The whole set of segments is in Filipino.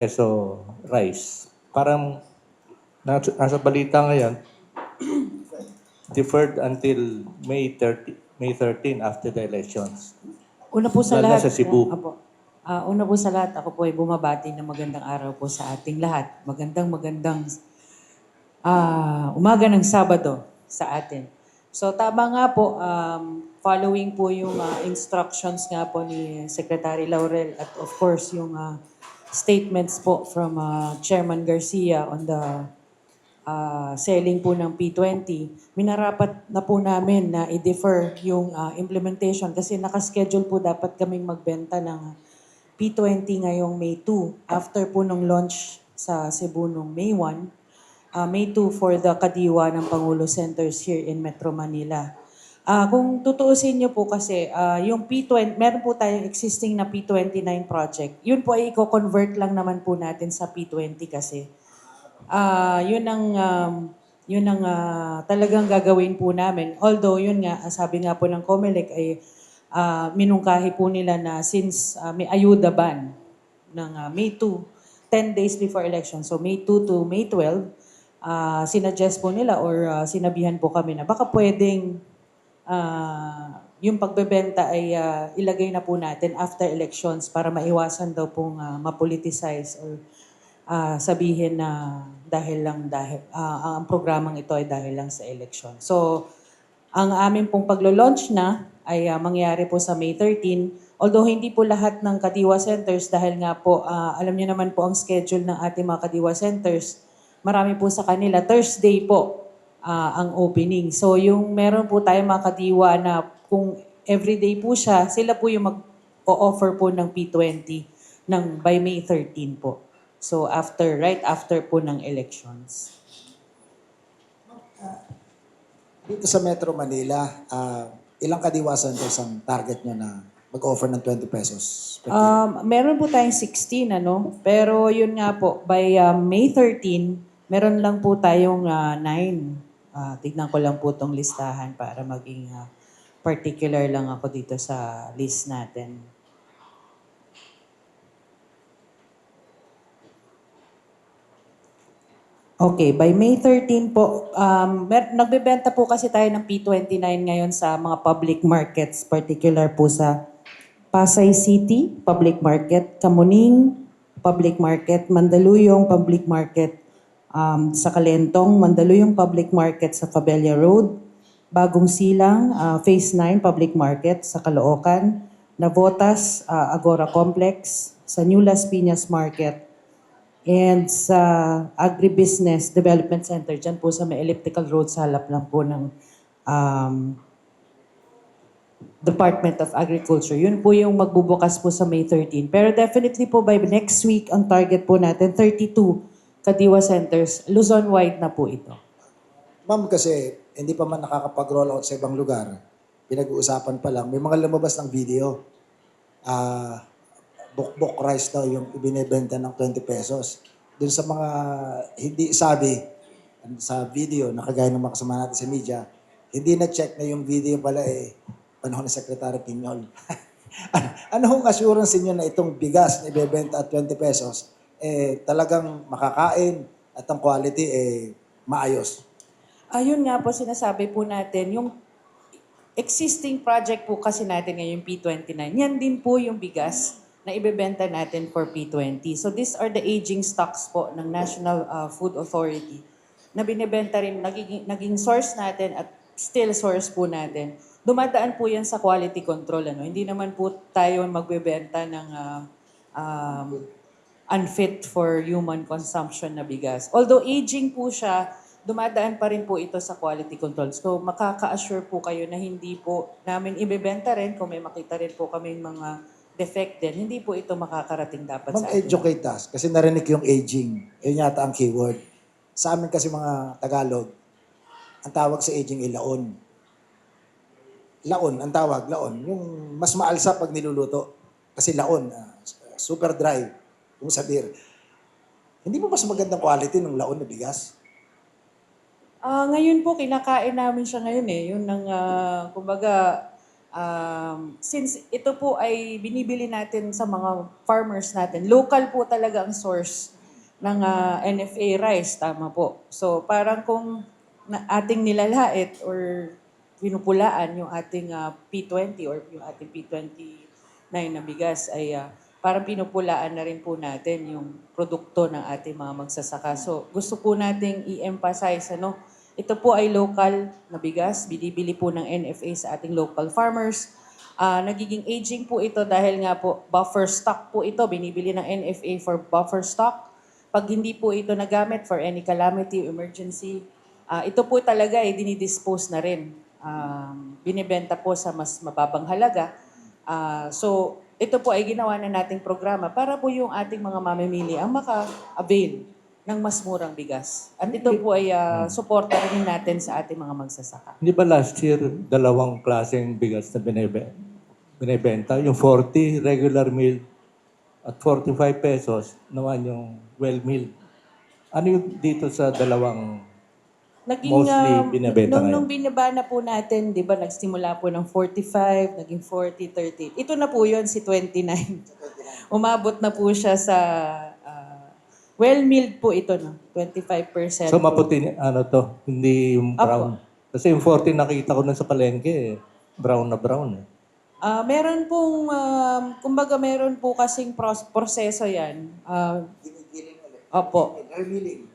peso rice. Parang nasa balita ngayon, deferred until May 13 after the elections. Una po sa Lalo na lahat, sa Cebu. una po sa lahat, ako po ay bumabati ng magandang araw po sa ating lahat. Magandang umaga ng Sabado sa atin. So tama nga po, following po yung instructions nga po ni Secretary Laurel at of course yung statements po from Chairman Garcia on the selling po ng P20, minarapat na po namin na i-defer yung implementation kasi nakaschedule po dapat kaming magbenta ng P20 ngayong May 2 after po nung launch sa Cebu nung May 1, May 2 for the Kadiwa ng Pangulo Centers here in Metro Manila. Kung tutuusin niyo po kasi, yung P20, meron po tayong existing na P29 project. Yun po ay i-convert lang naman po natin sa P20 kasi. Yun ang talagang gagawin po namin. Although yun nga, sabi nga po ng COMELEC ay minungkahi po nila na since may ayuda ban ng May 2, 10 days before election, so May 2 to May 12, sinuggest po nila or sinabihan po kami na baka pwedeng yung pagbebenta ay ilagay na po natin after elections para maiwasan daw pong mapoliticize or sabihin na dahil ang programang ito ay dahil lang sa election. So, ang amin pong paglo-launch na ay mangyayari po sa May 13. Although hindi po lahat ng Kadiwa Centers dahil nga po alam niyo naman po ang schedule ng ating mga Kadiwa Centers. Marami po sa kanila Thursday po ang opening. So yung meron po tayong mga Kadiwa na kung everyday po siya, sila po yung mag-o-offer po ng P20 ng by May 13 po. So right after po ng elections. Dito sa Metro Manila, ilang Kadiwa centers ang target nyo na mag-offer ng 20 pesos? Meron po tayong 16, ano? Pero yun nga po, by May 13, meron lang po tayong 9. Tignan ko lang po tong listahan para maging particular lang ako dito sa list natin. Okay, by May 13 po, nagbebenta po kasi tayo ng P29 ngayon sa mga public markets, particular po sa Pasay City, public market, Kamuning, public market, Mandaluyong, public market, sa Kalentong, Mandaluyong Public Market sa Cabella Road, Bagong Silang, Phase 9 Public Market sa Caloocan, Navotas, Agora Complex, sa New Las Piñas Market, and sa Agribusiness Development Center, dyan po sa may elliptical road sa halap lang po ng Department of Agriculture. Yun po yung magbubukas po sa May 13. Pero definitely po by next week, ang target po natin, 32 Kadiwa Centers. Luzon-wide na po ito. Ma'am, kasi hindi pa man nakakapag-roll out sa ibang lugar. Pinag-uusapan pa lang. May mga lumabas ng video. Bukbok rice daw yung ibinebenta ng 20 pesos. Doon sa mga hindi sabi sa video na kagaya ng mga kasama natin sa media, hindi na-check na yung video pala panahon ni Secretary Piñol. Ano hong assurance niyo na itong bigas na ibebenta at 20 pesos talagang makakain at ang quality maayos? Ayun nga po sinasabi po natin, yung existing project po kasi natin ngayon P29, yan din po yung bigas na ibebenta natin for P20. So these are the aging stocks po ng National Food Authority na binibenta rin, naging source natin at still source po natin. Dumadaan po yan sa quality control. Ano? Hindi naman po tayo magbebenta ng unfit for human consumption na bigas. Although aging po siya, dumadaan pa rin po ito sa quality control. So makaka-assure po kayo na hindi po namin ibebenta rin kung may makita rin po kaming mga defected, hindi po ito makakarating dapat sa Ma'am, atin. educate us. Kasi narinig yung aging. Yun yata ang keyword. Sa amin kasi mga Tagalog, ang tawag sa aging ay laon. Laon, ang tawag, laon. Yung mas maalsa pag niluluto. Kasi laon, super dry, kung sabir. Hindi mo mas magandang quality ng laon na bigas? Ngayon po, kinakain namin siya ngayon eh. Yun ang, kumbaga, Since ito po ay binibili natin sa mga farmers natin, local po talaga ang source ng NFA rice, tama po. So parang kung ating nilalait or pinupulaan yung ating P20 or yung ating P29 na bigas ay parang pinupulaan na rin po natin yung produkto ng ating mga magsasaka. So gusto po nating i-emphasize ito po ay local na bigas, binibili po ng NFA sa ating local farmers. Nagiging aging po ito dahil nga po buffer stock po ito, binibili ng NFA for buffer stock. Pag hindi po ito nagamit for any calamity, emergency, ito po talaga ay dinidispose na rin. Binibenta po sa mas mababang halaga. So, ito po ay ginawa na nating programa para po yung ating mga mamimili ang maka-avail ng mas murang bigas. At ito po ay suporta rin natin sa ating mga magsasaka. Hindi ba last year, dalawang klaseng bigas na binibenta? Yung 40 regular meal at 45 pesos naman yung well meal. Ano yung dito sa dalawang mostly binibenta nung ngayon? binaba na po natin, di ba, nagsimula po ng 45, naging 40, 30. Ito na po yun, si 29. Umabot na po siya sa, well-milled po ito, no? 25%. So po. maputi, ano to, hindi yung brown. Kasi yung 40 nakita ko na sa palengke, brown na brown. Meron pong, kumbaga meron po kasing proseso yan. Ginigiling ulit. Opo. Remilling.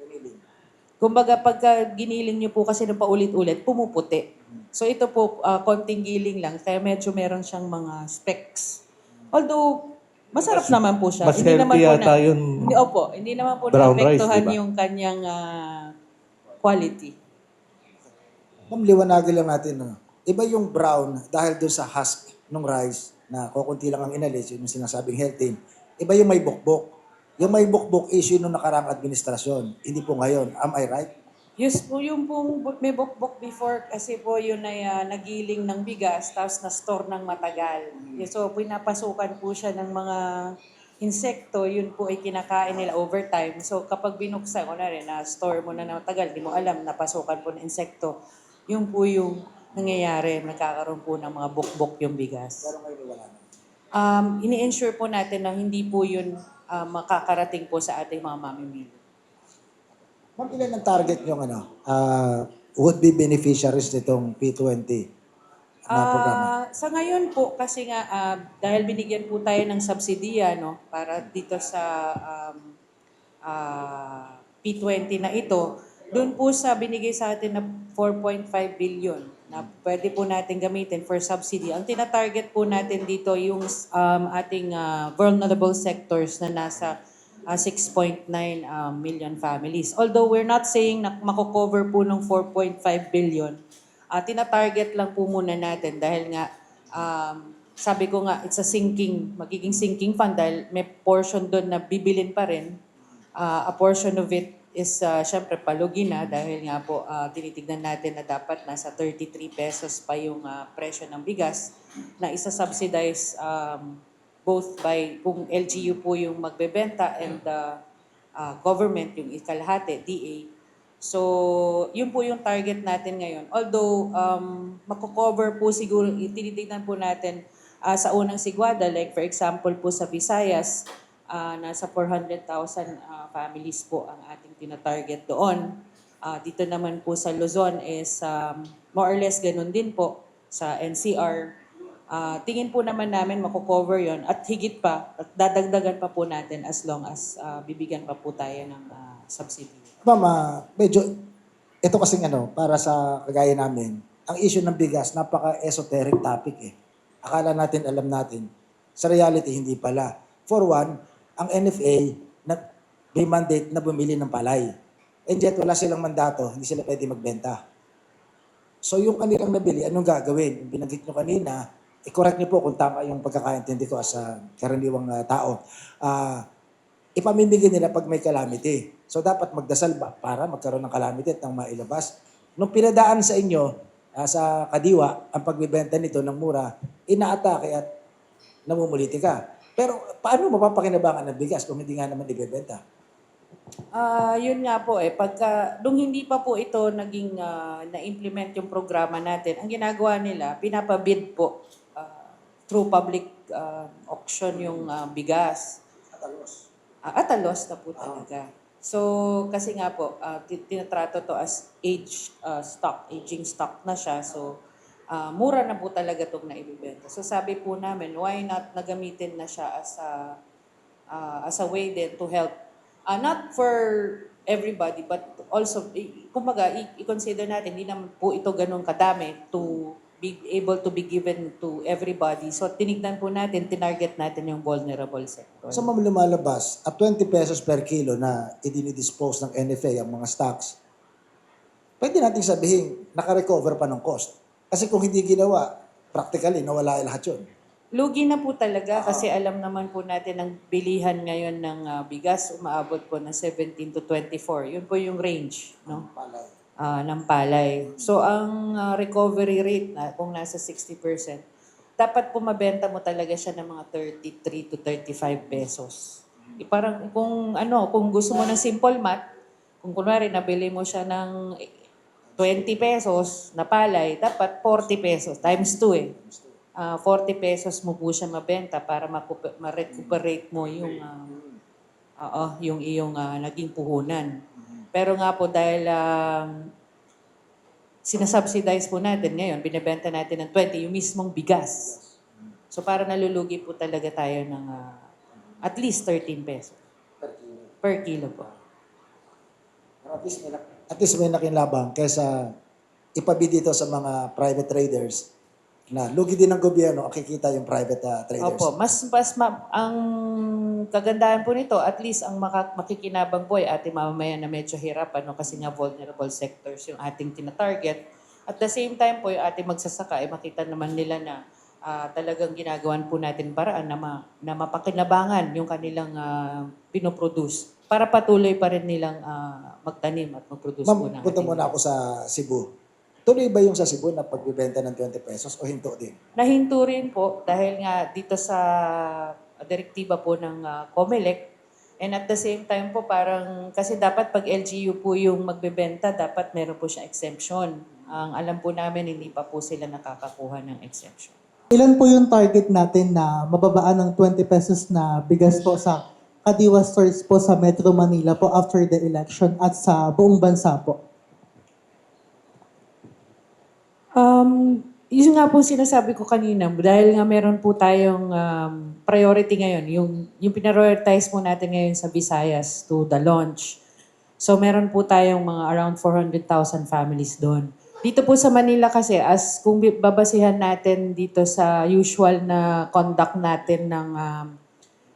Kumbaga pagka giniling nyo po kasi ng paulit-ulit, pumuputi. So ito po, konting giling lang, kaya medyo meron siyang mga specks. Although, masarap naman po siya. Mas healthy yata yun. Hindi naman po Brown rice, naapektuhan diba? yung kanyang quality. Ma'am, liwanagin lang natin. Iba yung brown dahil doon sa husk ng rice na kukunti lang ang inalis, yun yung sinasabing healthy. Iba yung may bukbok. Yung may bukbok issue nung nakarang administrasyon. Hindi po ngayon. Am I right? Yes po, yung pong may bukbok before kasi po yun ay nagiling ng bigas tapos na-store ng matagal. So pinapasukan po siya ng mga insekto, yun po ay kinakain nila over time. So kapag binuksan ko na rin, na-store mo na ng matagal, di mo alam, napasukan po ng insekto, yun po yung nangyayari, nagkakaroon po ng mga bukbok yung bigas. Pero ngayon wala na. Ini-ensure po natin na hindi po yun makakarating po sa ating mga mamimili. Ma'am, ilan ang target yung would-be beneficiaries nitong P20 na programa? Sa ngayon po, kasi nga, dahil binigyan po tayo ng subsidiya, para dito sa P20 na ito, doon po sa binigay sa atin na 4.5 billion na pwede po natin gamitin for subsidy. Ang tinatarget po natin dito yung ating vulnerable sectors na nasa 6.9 million families. Although we're not saying na mako-cover po ng 4.5 billion, tinatarget lang po muna natin dahil nga sabi ko nga it's a magiging sinking fund dahil may portion doon na bibilin pa rin. A portion of it is syempre palugi na dahil nga po tinitignan natin na dapat nasa 33 pesos pa yung presyo ng bigas na isa-subsidize both by kung LGU po yung magbebenta and government yung ikalahati, DA. So, yun po yung target natin ngayon. Although, mako-cover po siguro, tinitignan po natin sa unang sigwada, like for example po sa Visayas, nasa 400,000 families po ang ating tinatarget doon. Dito naman po sa Luzon is more or less ganun din po sa NCR. Tingin po naman namin mako-cover yon at higit pa, at dadagdagan pa po natin as long as bibigyan pa po tayo ng subsidy. Ma'am, medyo, ito kasing para sa kagaya namin, ang issue ng bigas, napaka-esoteric topic eh. Akala natin, alam natin. Sa reality, hindi pala. For one, ang NFA, may mandate na bumili ng palay. And yet, wala silang mandato, hindi sila pwede magbenta. So yung kanilang nabili, anong gagawin? Yung binanggit nyo kanina, i-correct niyo po kung tama yung pagkakaintindi ko as karaniwang tao. Ipamimigay nila pag may calamity. So dapat magdasal ba para magkaroon ng calamity at nang mailabas. Nung pinadaan sa inyo, sa Kadiwa, ang pagbibenta nito ng mura, inaatake at namumuliti ka. Pero paano mapapakinabangan ng bigas kung hindi nga naman ibebenta? Yun nga po nung hindi pa po ito naging na-implement yung programa natin, ang ginagawa nila, pinapabid po through public auction yung bigas. At a loss na po talaga. So, kasi nga po, tinatrato to as aging stock na siya. So, mura na po talaga itong naibibenta. So, sabi po namin, why not nagamitin na siya as a way din to help. Not for everybody, but also, kumbaga, i-consider natin, hindi naman po ito ganun kadami to be able to be given to everybody. So, tinignan po natin, tinarget natin yung vulnerable sector. So ma'am, lumalabas at 20 pesos per kilo na idinidispose ng NFA ang mga stocks, pwede natin sabihin, nakarecover pa ng cost. Kasi kung hindi ginawa, practically, nawala lahat yun. Lugi na po talaga kasi alam naman po natin ang bilihan ngayon ng bigas umaabot po ng 17 to 24. Yun po yung range, no? Palay. Ng palay. So ang recovery rate na kung nasa 60%, dapat po mabenta mo talaga siya ng mga 33 to 35 pesos. Parang kung gusto mo ng simple math, kung kunwari nabili mo siya ng 20 pesos na palay, dapat 40 pesos times 2 eh. 40 pesos mo po siya mabenta para ma-recuperate mo yung iyong naging puhunan. Pero nga po dahil sinasubsidize po natin ngayon, binibenta natin ng 20, yung mismong bigas. So para nalulugi po talaga tayo ng at least 13 pesos per kilo po. At least may nakinlabang kaysa ipabid dito sa mga private traders na lugi din ng gobyerno ang kikita yung private traders. Opo, ang kagandahan po nito, at least ang makikinabang po ay ating mamamayan na medyo hirap, kasi nga vulnerable sectors yung ating tinatarget. At the same time po, yung ating magsasaka, ay makita naman nila na talagang ginagawan po natin paraan na mapakinabangan yung kanilang pinoproduce para patuloy pa rin nilang magtanim at mag-produce po Ma'am, ng punta ating muna ako sa Cebu. Tuloy ba yung sa Cebu na pagbibenta ng 20 pesos o hinto din? Nahinto rin po dahil nga dito sa direktiba po ng COMELEC, and at the same time po parang kasi dapat pag LGU po yung magbebenta, dapat meron po siya exemption. Ang alam po namin hindi pa po sila nakakakuha ng exemption. Ilan po yung target natin na mababaan ng 20 pesos na bigas po sa Kadiwa stores po sa Metro Manila po after the election at sa buong bansa po? Yun nga po sinasabi ko kanina, dahil nga meron po tayong priority ngayon, yung prioritize po natin ngayon sa Visayas to the launch. So meron po tayong mga around 400,000 families doon. Dito po sa Manila kasi, as kung babasihan natin dito sa usual na conduct natin ng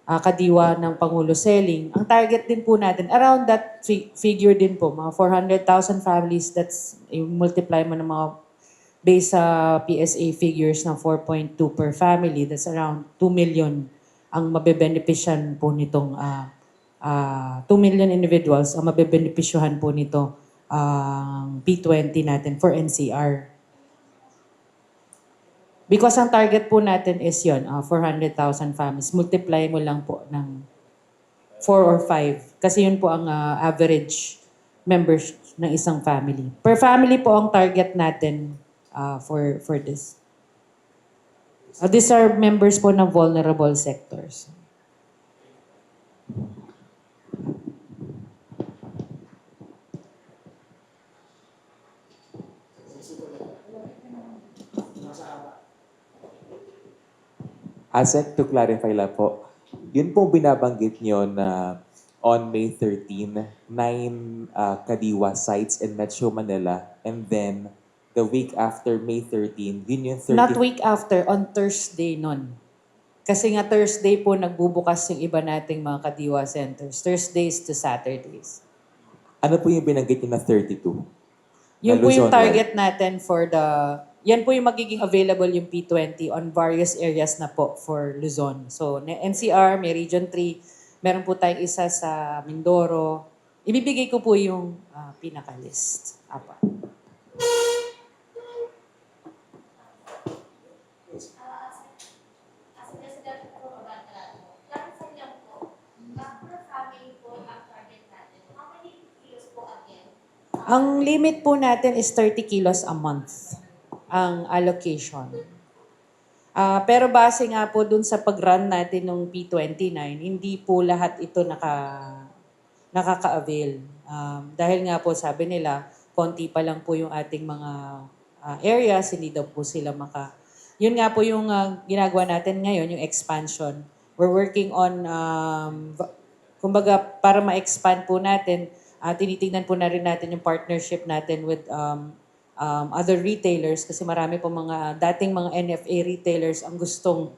kadiwa ng Pangulo Selling, ang target din po natin, around that figure din po, mga 400,000 families, that's multiply mo ng mga based sa PSA figures ng 4.2 per family, that's around 2 million ang mabebenepisyan po nitong 2 million individuals ang mabebenepisyohan po nito ang P20 natin for NCR. Because ang target po natin is yun, 400,000 families. Multiply mo lang po ng 4 or 5. Kasi yun po ang average members ng isang family. Per family po ang target natin for this. These are members po ng vulnerable sectors. Asek, to clarify lang po, yun pong binabanggit nyo na on May 13, 9 Kadiwa sites in Metro Manila, and then the week after May 13, yun yung 30... Not week after, on Thursday nun. Kasi nga Thursday po nagbubukas yung iba nating mga Kadiwa centers. Thursdays to Saturdays. Ano po yung binanggit nyo na 32? Yun Na po yung Luzon, target natin for the... Yan po yung magiging available yung P20 on various areas na po for Luzon. So, NCR, may Region 3, meron po tayong isa sa Mindoro. Ibibigay ko po yung pinaka-list. Apa. Ang limit po natin is 30 kilos a month ang allocation. Pero base nga po dun sa pag-run natin ng P29, hindi po lahat ito nakaka-avail. Dahil nga po sabi nila, konti pa lang po yung ating mga areas, hindi daw po sila Yun nga po yung ginagawa natin ngayon, yung expansion. We're working on, kumbaga, para ma-expand po natin, tinitingnan po na rin natin yung partnership natin with other retailers kasi marami po mga dating mga NFA retailers ang gustong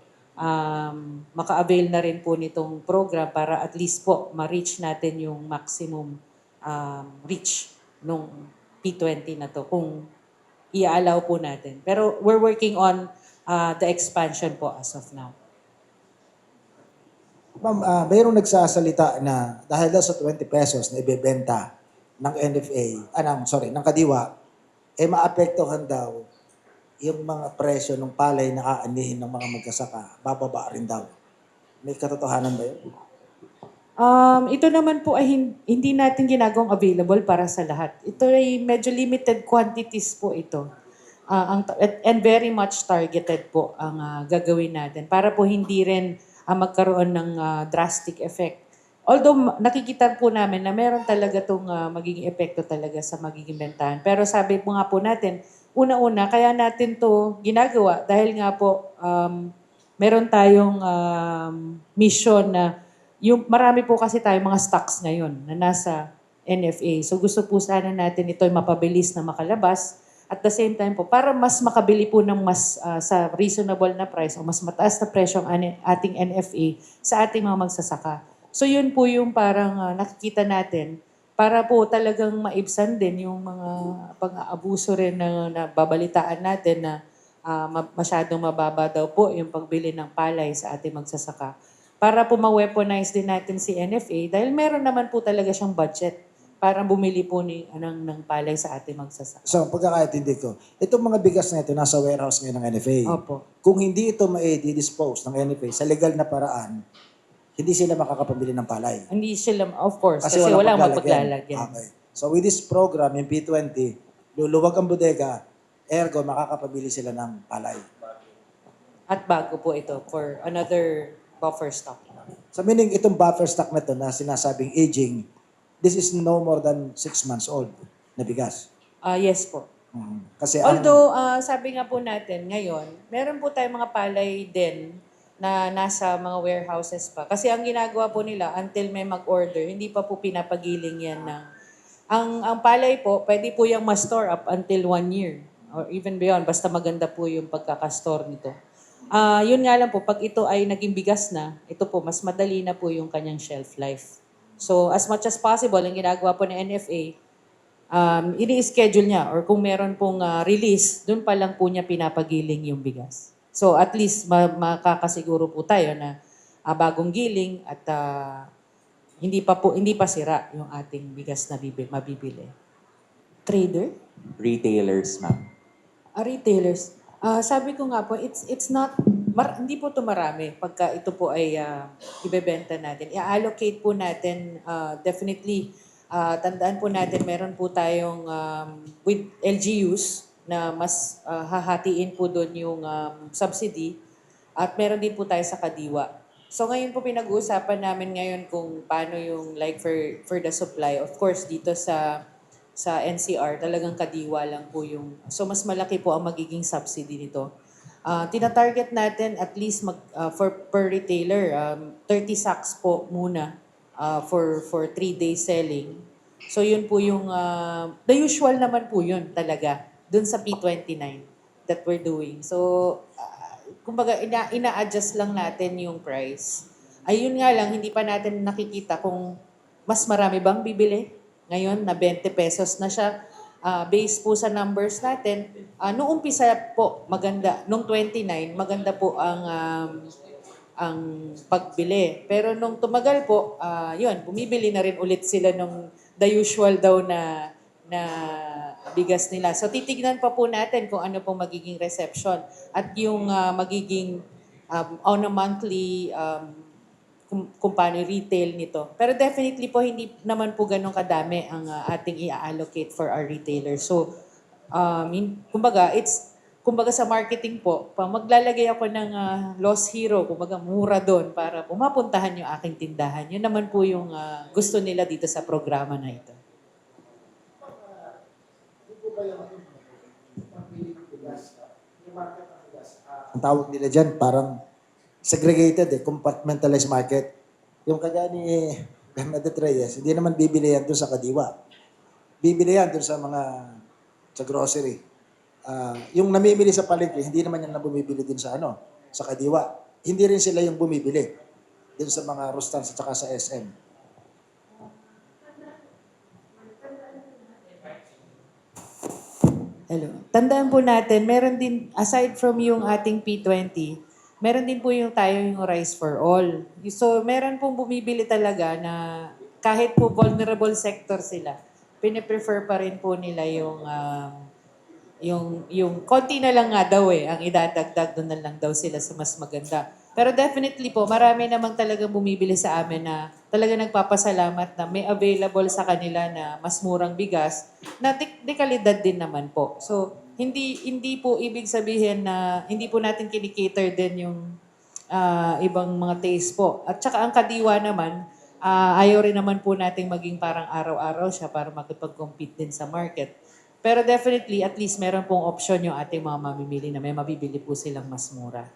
maka-avail na rin po nitong program para at least po ma-reach natin yung maximum reach nung P20 na to kung i-allow po natin. Pero we're working on the expansion po as of now. Ma'am, mayroong nagsasalita na dahil daw sa 20 pesos na ibebenta ng NFA, ng Kadiwa, maapektuhan daw yung mga presyo ng palay na aanihin ng mga magkasaka, bababa rin daw. May katotohanan ba yun? Ito naman po ay hindi natin ginagawang available para sa lahat. Ito ay medyo limited quantities po ito. And very much targeted po ang gagawin natin para po hindi rin magkaroon ng drastic effect. Although nakikita po namin na meron talaga itong magiging epekto talaga sa magiging bentahan. Pero sabi po nga po natin, una-una, kaya natin to ginagawa dahil nga po meron tayong mission na yung marami po kasi tayong mga stocks ngayon na nasa NFA. So gusto po sana natin ito ay mapabilis na makalabas. At the same time po, para mas makabili po ng mas sa reasonable na price o mas mataas na presyo ang ating NFA sa ating mga magsasaka. So yun po yung parang nakikita natin para po talagang maibsan din yung mga pang-aabuso rin na nababalitaan natin na masyadong mababa daw po yung pagbili ng palay sa ating magsasaka. Para po ma-weaponize din natin si NFA dahil meron naman po talaga siyang budget para bumili po ng palay sa ating magsasaka. So, pagkakaintindi ko, itong mga bigas na ito nasa warehouse ngayon ng NFA. Opo. Kung hindi ito ma-dispose ng NFA sa legal na paraan, hindi sila makakapambili ng palay. Hindi sila, of course, kasi walang walang paglalagyan. mapaglalagyan. Okay. So with this program, yung P20, luluwag ang bodega, ergo makakapabili sila ng palay. At bago po ito for another buffer stock. So meaning itong buffer stock na ito na sinasabing aging, this is no more than 6 months old na bigas. Yes po. Kasi Although, sabi nga po natin ngayon, meron po tayong mga palay din na nasa mga warehouses pa. Kasi ang ginagawa po nila, until may mag-order, hindi pa po pinapagiling yan ng... Ang palay po, pwede po yung ma-store up until 1 year or even beyond, basta maganda po yung pagkakastore nito. Yun nga lang po, pag ito ay naging bigas na, ito po, mas madali na po yung kanyang shelf life. So, as much as possible, ang ginagawa po ng NFA, ini-schedule niya or kung meron pong release, dun pa lang po niya pinapagiling yung bigas. So at least makakasiguro po tayo na bagong giling at hindi pa sira yung ating bigas na mabibili. Trader? Retailers, ma'am. Retailers. Sabi ko nga po, it's not, hindi po ito marami pagka ito po ay ibebenta natin. I-allocate po natin, definitely, tandaan po natin, meron po tayong with LGUs na mas hahatiin po doon yung subsidy at meron din po tayo sa Kadiwa. So ngayon po pinag-uusapan namin ngayon kung paano yung like for the supply. Of course, dito sa NCR, talagang Kadiwa lang po yung... So mas malaki po ang magiging subsidy nito. Tina-target natin at least per retailer, 30 sacks po muna for 3 days selling. So yun po yung... the usual naman po yun talaga dun sa P29 that we're doing. So, kumbaga, ina-adjust lang natin yung price. Ayun nga lang, hindi pa natin nakikita kung mas marami bang bibili. Ngayon, na 20 pesos na siya. Based po sa numbers natin, noong umpisa po, maganda. Noong 29, maganda po ang pagbili. Pero nung tumagal po, yun, bumibili na rin ulit sila nung the usual daw na bigas nila. So titignan pa po natin kung ano pong magiging reception at yung magiging on a monthly kung paano retail nito. Pero definitely po hindi naman po ganun kadami ang ating i-allocate for our retailers. So kumbaga kumbaga sa marketing po, maglalagay ako ng loss hero, kumbaga mura doon para pumapuntahan yung aking tindahan. Yun naman po yung gusto nila dito sa programa na ito. Ang tawag nila dyan, parang segregated compartmentalized market. Yung kagaya ni Bernadette Reyes, hindi naman bibili yan doon sa Kadiwa. Bibili yan doon sa grocery. Yung namimili sa palengke, hindi naman yan na bumibili din sa sa Kadiwa. Hindi rin sila yung bumibili din sa mga Rustans at saka sa SM. Hello. Tandaan po natin, meron din, aside from yung ating P20, meron din po yung Rice for All. So, meron pong bumibili talaga na kahit po vulnerable sector sila, piniprefer pa rin po nila yung konti na lang nga daw ang idadagdag doon na lang daw sila sa mas maganda. Pero definitely po, marami namang talagang bumibili sa amin na talaga nagpapasalamat na may available sa kanila na mas murang bigas na de kalidad din naman po. So, hindi po ibig sabihin na hindi po natin kinikater din yung ibang mga taste po. At saka ang Kadiwa naman, ayaw rin naman po nating maging parang araw-araw siya para makipag-compete din sa market. Pero definitely, at least meron pong option yung ating mga mamimili na may mabibili po silang mas mura.